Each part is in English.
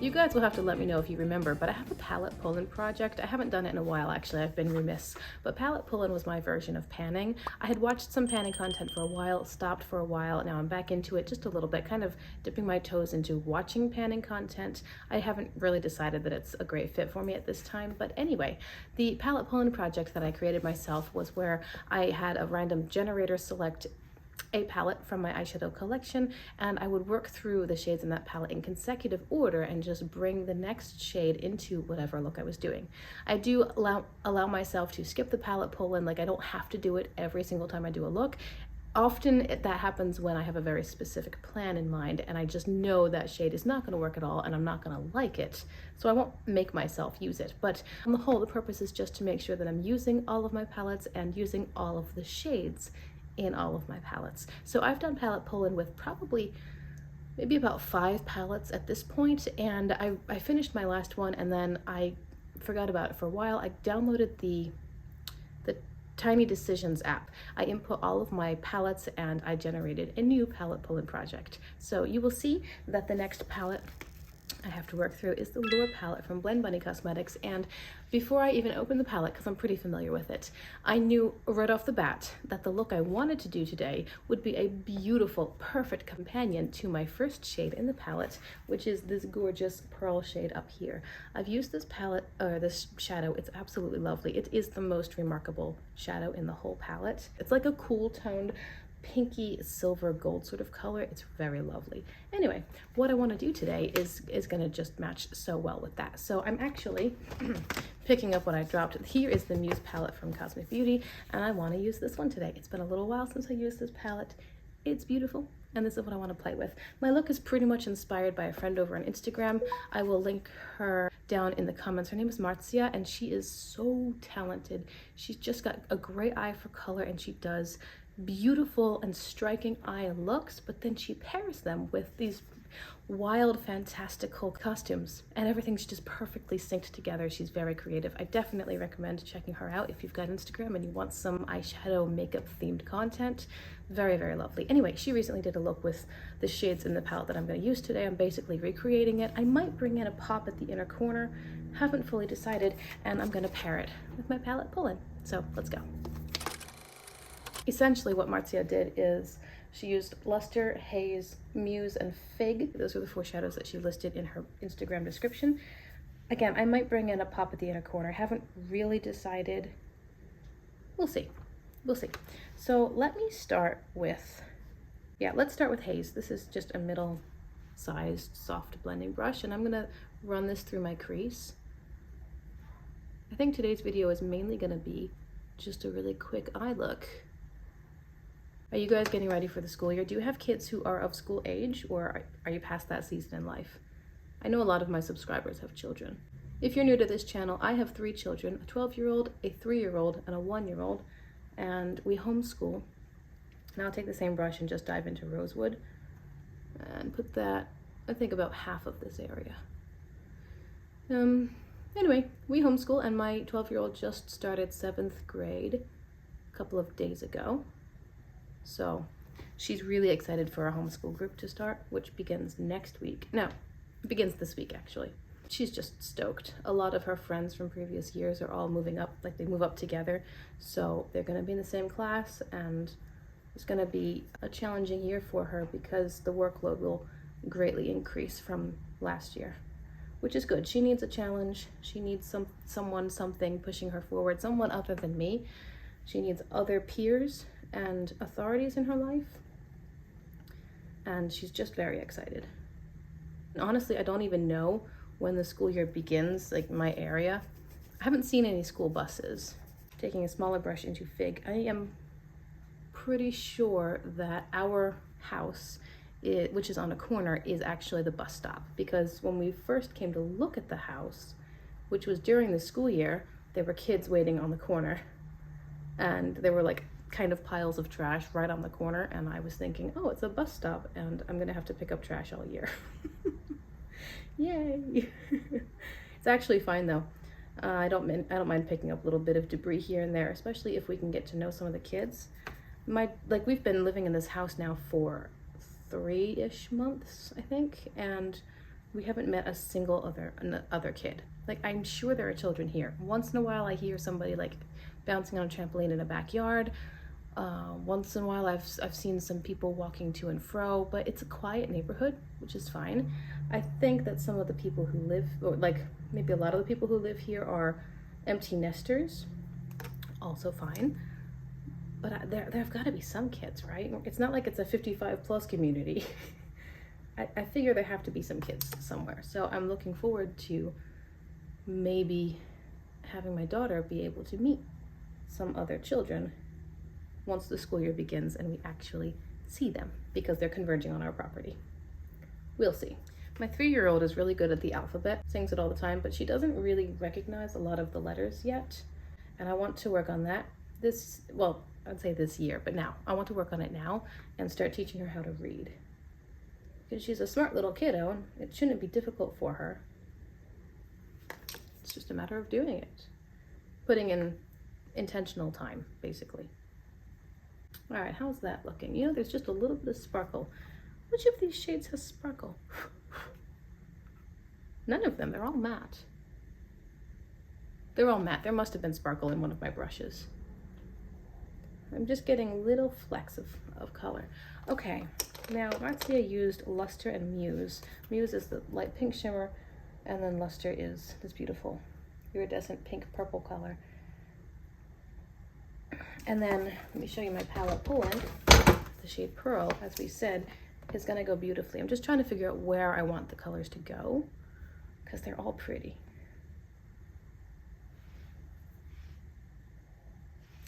You guys will have to let me know if you remember, but I have a palette pull-in project. I haven't done it in a while, actually. I've been remiss. But palette pull-in was my version of panning. I had watched some panning content for a while, stopped for a while. Now I'm back into it just a little bit, kind of dipping my toes into watching panning content. I haven't really decided that it's a great fit for me at this time. But anyway, the palette pull-in project that I created myself was where I had a random generator select a palette from my eyeshadow collection, and I would work through the shades in that palette in consecutive order and just bring the next shade into whatever look I was doing. I do allow myself to skip the palette pull-in, like I don't have to do it every single time I do a look. Often that happens when I have a very specific plan in mind and I just know that shade is not going to work at all and I'm not going to like it, so I won't make myself use it. But on the whole, the purpose is just to make sure that I'm using all of my palettes and using all of the shades in all of my palettes. So I've done palette pull-in with probably maybe about 5 palettes at this point, and I finished my last one and then I forgot about it for a while. I downloaded the Tiny Decisions app. I input all of my palettes and I generated a new palette pull-in project. So you will see that the next palette I have to work through is the Lure palette from Blend Bunny Cosmetics. And before I even opened the palette, because I'm pretty familiar with it, I knew right off the bat that the look I wanted to do today would be a beautiful, perfect companion to my first shade in the palette, which is this gorgeous pearl shade up here. I've used this palette, or this shadow, it's absolutely lovely. It is the most remarkable shadow in the whole palette. It's like a cool toned pinky silver gold sort of color. It's very lovely. Anyway, what I want to do today is going to just match so well with that. So I'm actually picking up what I dropped. Here is the Muse palette from Cosmic Beauty, and I want to use this one today. It's been a little while since I used this palette. It's beautiful, and this is what I want to play with. My look is pretty much inspired by a friend over on Instagram. I will link her down in the comments. Her name is Marcia, and she is so talented. She's just got a great eye for color, and she does beautiful and striking eye looks, but then she pairs them with these wild, fantastical costumes, and everything's just perfectly synced together. She's very creative. I definitely recommend checking her out if you've got Instagram and you want some eyeshadow makeup themed content. Very, very lovely. Anyway, she recently did a look with the shades in the palette that I'm going to use today. I'm basically recreating it. I might bring in a pop at the inner corner, haven't fully decided, and I'm going to pair it with my palette pull-in. So let's go. Essentially what Marcia did is she used Luster, Haze, Muse, and Fig. Those are the 4 shadows that she listed in her Instagram description. Again, I might bring in a pop at the inner corner. I haven't really decided. We'll see. We'll see. So let me start with, let's start with Haze. This is just a middle-sized soft blending brush, and I'm gonna run this through my crease. I think today's video is mainly gonna be just a really quick eye look. Are you guys getting ready for the school year? Do you have kids who are of school age, or are you past that season in life? I know a lot of my subscribers have children. If you're new to this channel, I have 3 children, a 12-year-old, a 3-year-old, and a 1-year-old, and we homeschool. Now I'll take the same brush and just dive into Rosewood and put that, I think, about half of this area. Anyway, we homeschool, and my 12-year-old just started 7th grade a couple of days ago. So she's really excited for our homeschool group to start, which begins next week. No, it begins this week, actually. She's just stoked. A lot of her friends from previous years are all moving up, like they move up together. So they're going to be in the same class, and it's going to be a challenging year for her because the workload will greatly increase from last year, which is good. She needs a challenge. She needs something pushing her forward, someone other than me. She needs other peers and authorities in her life, and she's just very excited. And honestly, I don't even know when the school year begins, like in my area. I haven't seen any school buses. Taking a smaller brush into Fig, I am pretty sure that our house, which is on a corner, is actually the bus stop, because when we first came to look at the house, which was during the school year, there were kids waiting on the corner, and there were like kind of piles of trash right on the corner, and I was thinking, oh, it's a bus stop and I'm gonna have to pick up trash all year. Yay. It's actually fine though. I don't mind picking up a little bit of debris here and there, especially if we can get to know some of the kids. We've been living in this house now for 3-ish months, I think, and we haven't met a single other kid. Like, I'm sure there are children here. Once in a while I hear somebody like bouncing on a trampoline in a backyard. Once in a while I've seen some people walking to and fro, but it's a quiet neighborhood, which is fine. I think that some of the people who live, or like maybe a lot of the people who live here, are empty nesters, also fine. But there've got to be some kids, right? It's not like it's a 55+ community. I figure there have to be some kids somewhere. So I'm looking forward to maybe having my daughter be able to meet some other children once the school year begins and we actually see them, because they're converging on our property. We'll see. My 3-year-old is really good at the alphabet, sings it all the time, but she doesn't really recognize a lot of the letters yet. And I want to work on that well, I'd say this year, but now. I want to work on it now and start teaching her how to read. Because she's a smart little kiddo, and it shouldn't be difficult for her. It's just a matter of doing it. Putting in intentional time, basically. All right, how's that looking? You know, there's just a little bit of sparkle. Which of these shades has sparkle? None of them, they're all matte. They're all matte. There must have been sparkle in one of my brushes. I'm just getting little flecks of color. Okay, now Marcia used Luster and Muse. Muse is the light pink shimmer, and then Luster is this beautiful iridescent pink purple color. And then let me show you my palette pull-in. The shade Pearl, as we said, is gonna go beautifully. I'm just trying to figure out where I want the colors to go, because they're all pretty.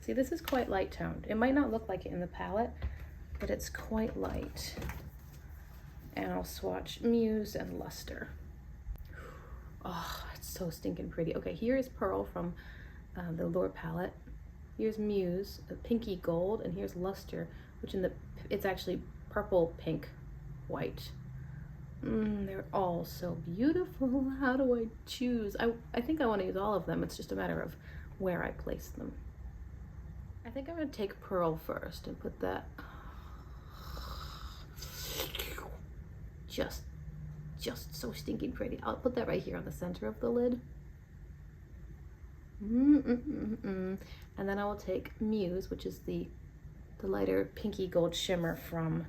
See, this is quite light toned. It might not look like it in the palette, but it's quite light. And I'll swatch Muse and Luster. Oh, it's so stinking pretty. Okay, here is Pearl from the Allure palette. Here's Muse, a pinky gold, and here's Luster, which it's actually purple, pink, white. They're all so beautiful. How do I choose? I think I want to use all of them. It's just a matter of where I place them. I think I'm going to take Pearl first and put that just so stinking pretty. I'll put that right here on the center of the lid. And then I will take Muse, which is the lighter pinky gold shimmer from,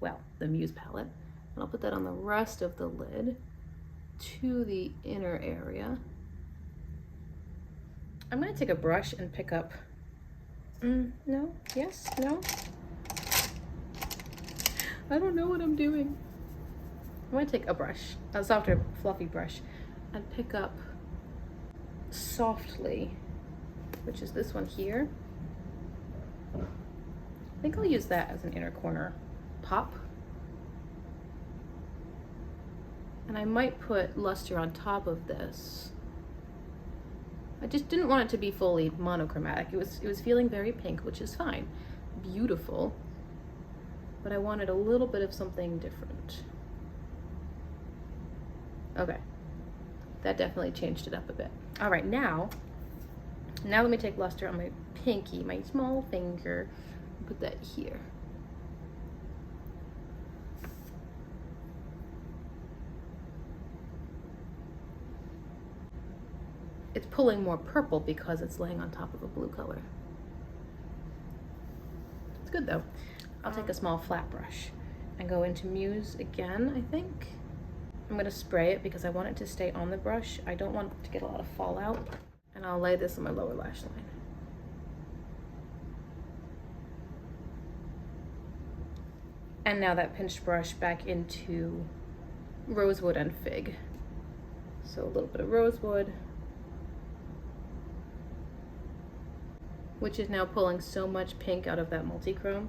well, the Muse palette. And I'll put that on the rest of the lid to the inner area. I'm going to take a brush and pick up, no, yes, no. I don't know what I'm doing. I'm going to take a brush, a softer, fluffy brush, and pick up Softly, which is this one here. I think I'll use that as an inner corner pop. And I might put Luster on top of this. I just didn't want it to be fully monochromatic. It was feeling very pink, which is fine. Beautiful. But I wanted a little bit of something different. Okay. That definitely changed it up a bit. All right, now let me take Luster on my pinky, my small finger, and put that here. It's pulling more purple because it's laying on top of a blue color. It's good though. I'll take a small flat brush and go into Muse again, I think. I'm gonna spray it because I want it to stay on the brush. I don't want to get a lot of fallout. And I'll lay this on my lower lash line. And now that pinched brush back into Rosewood and Fig. So a little bit of Rosewood, which is now pulling so much pink out of that multi-chrome.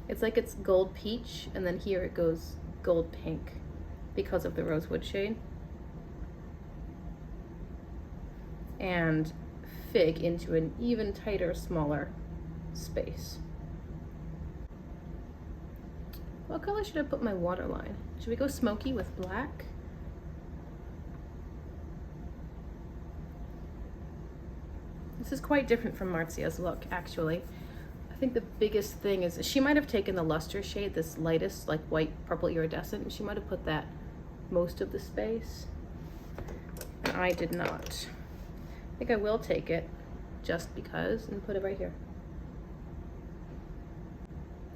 It's like it's gold peach, and then here it goes gold pink because of the Rosewood shade. And Fig into an even tighter, smaller space. What color should I put my waterline? Should we go smoky with black? This is quite different from Marcia's look, actually. I think the biggest thing is she might have taken the Luster shade, this lightest, like white, purple iridescent, and she might have put that most of the space, and I did not. I think I will take it just because and put it right here.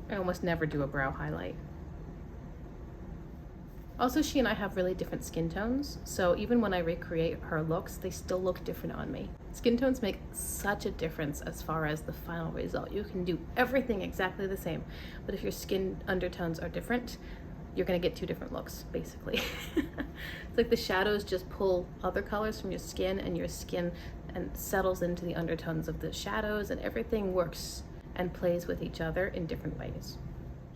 I almost never do a brow highlight. Also, she and I have really different skin tones, so even when I recreate her looks, they still look different on me. Skin tones make such a difference as far as the final result. You can do everything exactly the same, but if your skin undertones are different, you're gonna get two different looks, basically. It's like the shadows just pull other colors from your skin, and your skin and settles into the undertones of the shadows, and everything works and plays with each other in different ways.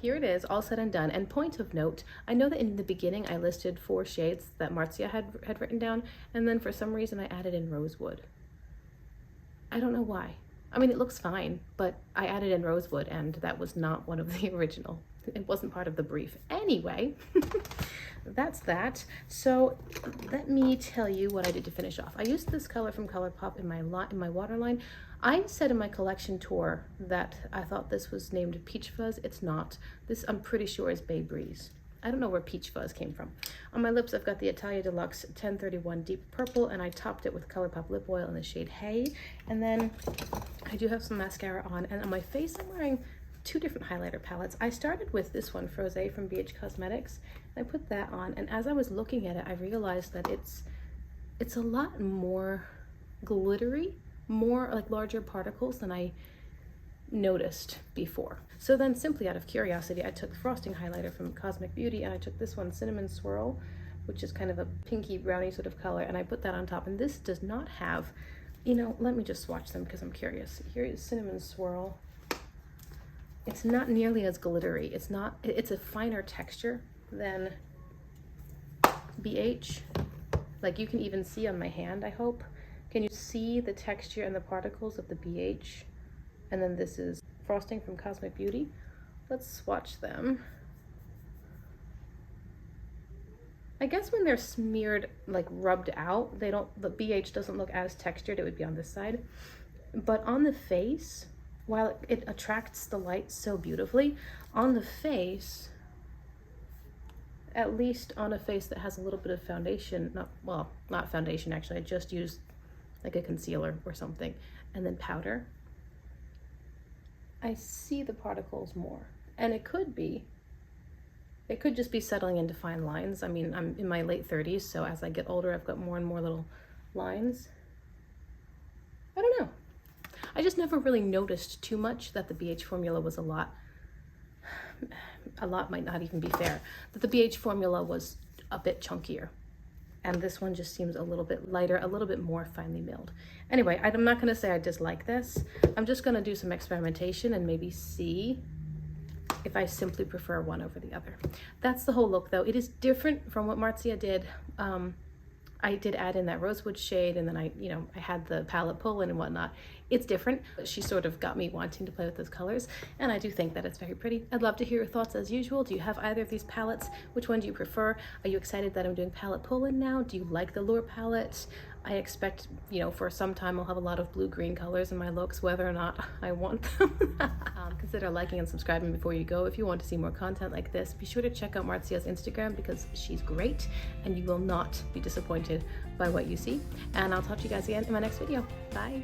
Here it is, all said and done. And point of note, I know that in the beginning I listed 4 shades that Marzia had written down, and then for some reason I added in Rosewood. I don't know why. I mean, it looks fine, but I added in Rosewood, and that was not one of the original. It wasn't part of the brief. Anyway, that's that. So let me tell you what I did to finish off. I used this color from ColourPop in my waterline. I said in my collection tour that I thought this was named Peach Fuzz. It's not. This, I'm pretty sure, is Bay Breeze. I don't know where Peach Fuzz came from. On my lips, I've got the Italia Deluxe 1031 Deep Purple, and I topped it with ColourPop Lip Oil in the shade Hay. And then I do have some mascara on, and on my face, I'm wearing 2 different highlighter palettes. I started with this one, Frosé from BH Cosmetics, and I put that on, and as I was looking at it, I realized that it's a lot more glittery, more like larger particles than I noticed before. So then, simply out of curiosity, I took frosting highlighter from Cosmic Beauty, and I took this one, Cinnamon Swirl, which is kind of a pinky brownie sort of color, and I put that on top. And this does not have, you know, let me just swatch them because I'm curious. Here is Cinnamon Swirl. It's not nearly as glittery. It's a finer texture than BH. Like, you can even see on my hand, I hope. Can you see the texture and the particles of the BH? And then this is frosting from Cosmic Beauty. Let's swatch them. I guess when they're smeared, like rubbed out, the BH doesn't look as textured. It would be on this side. But on the face, while it attracts the light so beautifully, on the face, at least on a face that has a little bit of foundation, not foundation actually, I just used like a concealer or something, and then powder, I see the particles more. And it could just be settling into fine lines. I mean, I'm in my late 30s, so as I get older, I've got more and more little lines. I don't know. I just never really noticed too much that the BH formula was a lot might not even be fair, that the BH formula was a bit chunkier. And this one just seems a little bit lighter, a little bit more finely milled. Anyway, I'm not gonna say I dislike this. I'm just gonna do some experimentation and maybe see if I simply prefer one over the other. That's the whole look though. It is different from what Marzia did. I did add in that rosewood shade, and then I had the palette pull-in and whatnot. It's different, but she sort of got me wanting to play with those colors, and I do think that it's very pretty. I'd love to hear your thoughts as usual. Do you have either of these palettes? Which one do you prefer? Are you excited that I'm doing palette pull-in now? Do you like the Lure palette? I expect, for some time I'll have a lot of blue-green colors in my looks, whether or not I want them. Consider liking and subscribing before you go. If you want to see more content like this, be sure to check out Marzia's Instagram because she's great and you will not be disappointed by what you see. And I'll talk to you guys again in my next video. Bye.